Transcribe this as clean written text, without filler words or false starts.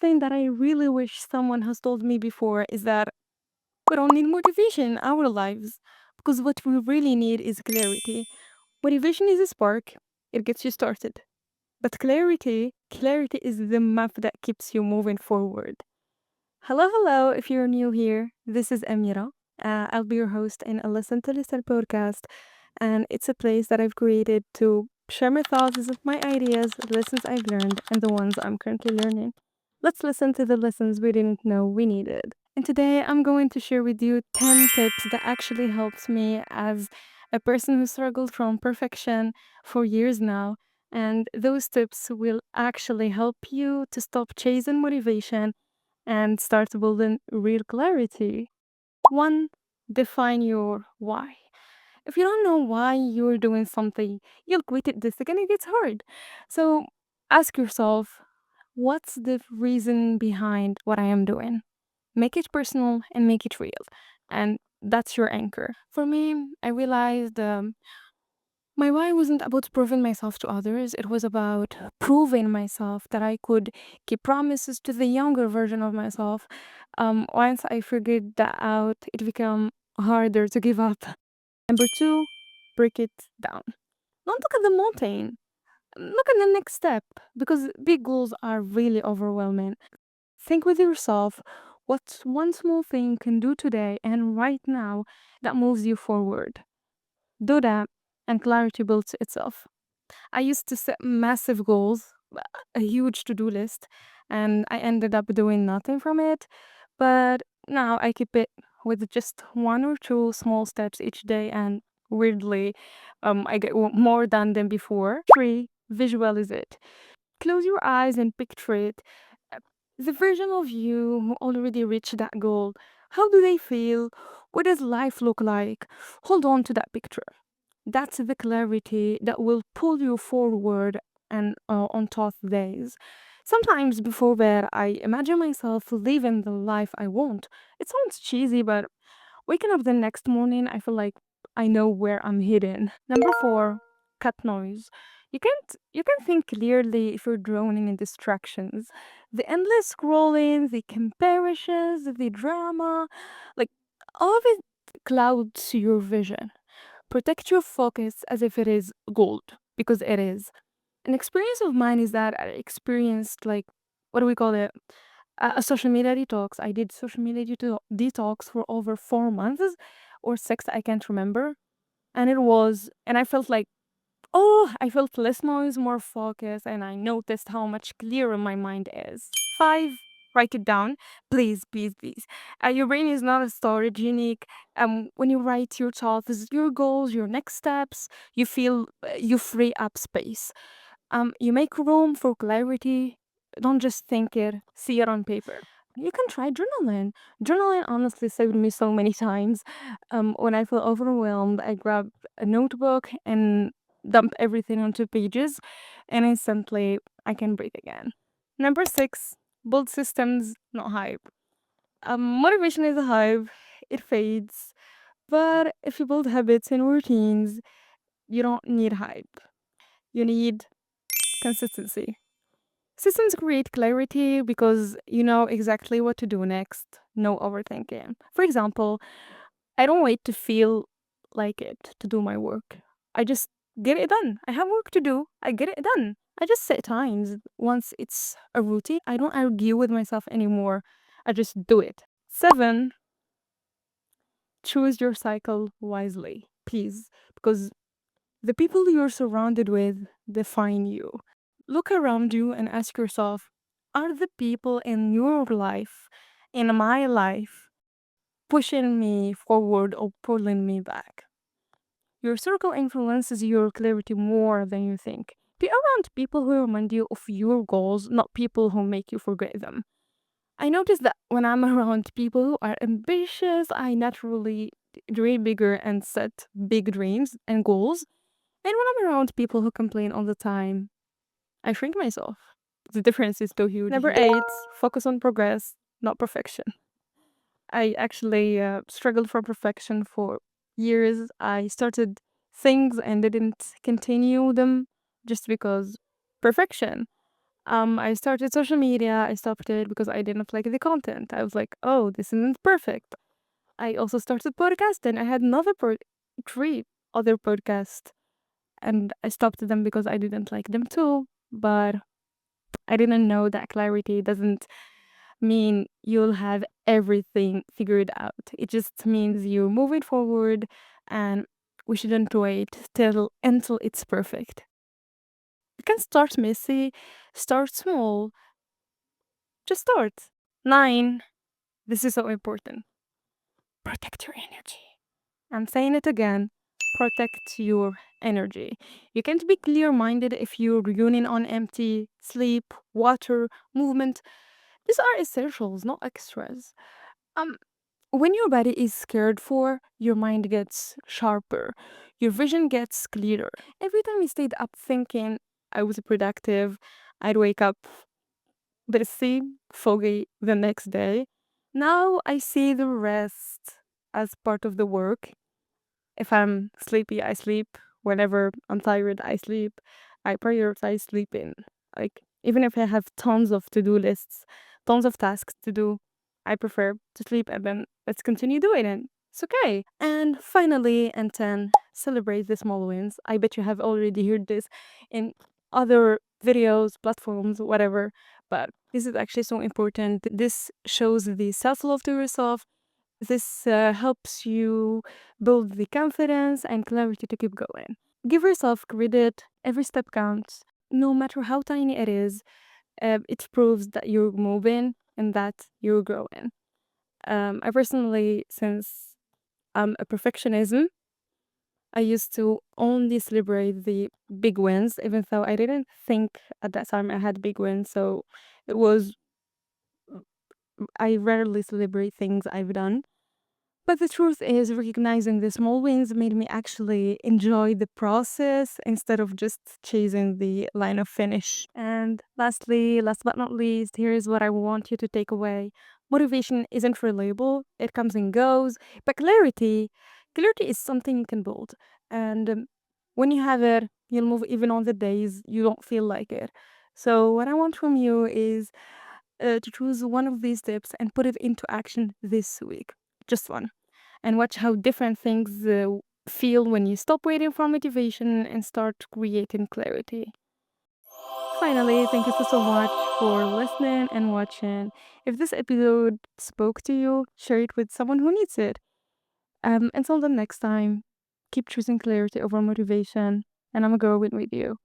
thing that I really wish someone has told me before is that we don't need motivation in our lives because what we really need is clarity. Motivation is a spark, it gets you started. But clarity is the map that keeps you moving forward. Hello. If you're new here, this is Amira. I'll be your host in a Listen to Listen podcast, and it's a place that I've created to share my thoughts, my ideas, the lessons I've learned, and the ones I'm currently learning. Let's listen to the lessons we didn't know we needed. And today I'm going to share with you 10 tips that actually helped me as a person who struggled from perfection for years now. And those tips will actually help you to stop chasing motivation and start building real clarity. One, define your why. If you don't know why you're doing something, you'll quit it the second it gets hard. So ask yourself, what's the reason behind what I am doing? Make it personal and make it real. And that's your anchor. For me, I realized my why wasn't about proving myself to others. It was about proving myself that I could keep promises to the younger version of myself. Once I figured that out, it became harder to give up. Number two, break it down. Don't look at the mountain. Look at the next step because big goals are really overwhelming. Think with yourself what one small thing you can do today and right now that moves you forward. Do that, and clarity builds itself. I used to set massive goals, a huge to do list, and I ended up doing nothing from it. But now I keep it with just one or two small steps each day, and weirdly, I get more done than before. Three, visualize it. Close your eyes and picture it. Uh, The version of you who already reached that goal. How do they feel? What does life look like? Hold on to that picture. That's the clarity that will pull you forward and on tough days. Sometimes before bed, I imagine myself living the life I want. It sounds cheesy, but waking up the next morning, I feel like I know where I'm heading. Number four, cut noise. You can't think clearly if you're drowning in distractions. The endless scrolling, the comparisons, the drama, like all of it clouds your vision. Protect your focus as if it is gold, because it is. An experience of mine is that I experienced, like, what do we call it? A social media detox. I did social media detox for over 4 months or six, I can't remember. And I felt like, oh, I felt less noise, more focus, and I noticed how much clearer my mind is. Five, write it down. Please. Your brain is not a storage unique. When you write your thoughts, your goals, your next steps, you free up space. You make room for clarity. Don't just think it, see it on paper. You can try journaling. Journaling honestly saved me so many times. When I feel overwhelmed, I grab a notebook and dump everything onto pages, and instantly I can breathe again. Number six, build systems, not hype. Motivation is a hype, it fades. But if you build habits and routines, you don't need hype. You need consistency. Systems create clarity because you know exactly what to do next. No overthinking. For example, I don't wait to feel like it to do my work. I just get it done. I have work to do. I get it done. I just set times. Once it's a routine, I don't argue with myself anymore. I just do it. Seven, choose your cycle wisely, please, because the people you're surrounded with define you. Look around you and ask yourself, are the people in your life, in my life, pushing me forward or pulling me back? Your circle influences your clarity more than you think. Be around people who remind you of your goals, not people who make you forget them. I notice that when I'm around people who are ambitious, I naturally dream bigger and set big dreams and goals. And when I'm around people who complain all the time, I shrink myself. The difference is so huge. Number eight, focus on progress, not perfection. I actually struggled for perfection for years. I started things and didn't continue them just because perfection. I started social media. I stopped it because I didn't like the content. I was like, oh, this isn't perfect. I also started podcasting. I had three other podcasts, and I stopped them because I didn't like them too. But I didn't know that clarity doesn't mean you'll have everything figured out. It just means you're moving forward, and we shouldn't wait till until it's perfect. You can start messy, start small, just start. 9. This is so important. Protect your energy. I'm saying it again. Protect your energy. You can't be clear minded if you're running on empty. Sleep, water, movement. These are essentials, not extras. Um, when your body is cared for, your mind gets sharper, your vision gets clearer. Every time you stayed up thinking I was productive, I'd wake up busy, foggy the next day. Now I see the rest as part of the work. If I'm sleepy, I sleep. Whenever I'm tired, I sleep. I prioritize sleeping. Like, even if I have tons of to do lists, tons of tasks to do, I prefer to sleep and then let's continue doing it. It's okay. And finally, and 10, celebrate the small wins. I bet you have already heard this in other videos, platforms, whatever, but this is actually so important. This shows the self love to yourself. This helps you build the confidence and clarity to keep going. Give yourself credit. Every step counts, no matter how tiny it is. It proves that you're moving and that you're growing. I personally, since I'm a perfectionism, I used to only celebrate the big wins, even though I didn't think at that time I had big wins. So it was, I rarely celebrate things I've done. But the truth is, recognizing the small wins made me actually enjoy the process instead of just chasing the line of finish. And lastly, last but not least, here's what I want you to take away. Motivation isn't reliable, it comes and goes, but clarity is something you can build. And when you have it, you'll move even on the days you don't feel like it. So, what I want from you is to choose one of these tips and put it into action this week. Just one, and watch how different things feel when you stop waiting for motivation and start creating clarity. Finally, thank you so much for listening and watching. If this episode spoke to you, share it with someone who needs it. Until the next time, keep choosing clarity over motivation, and I'm going with you.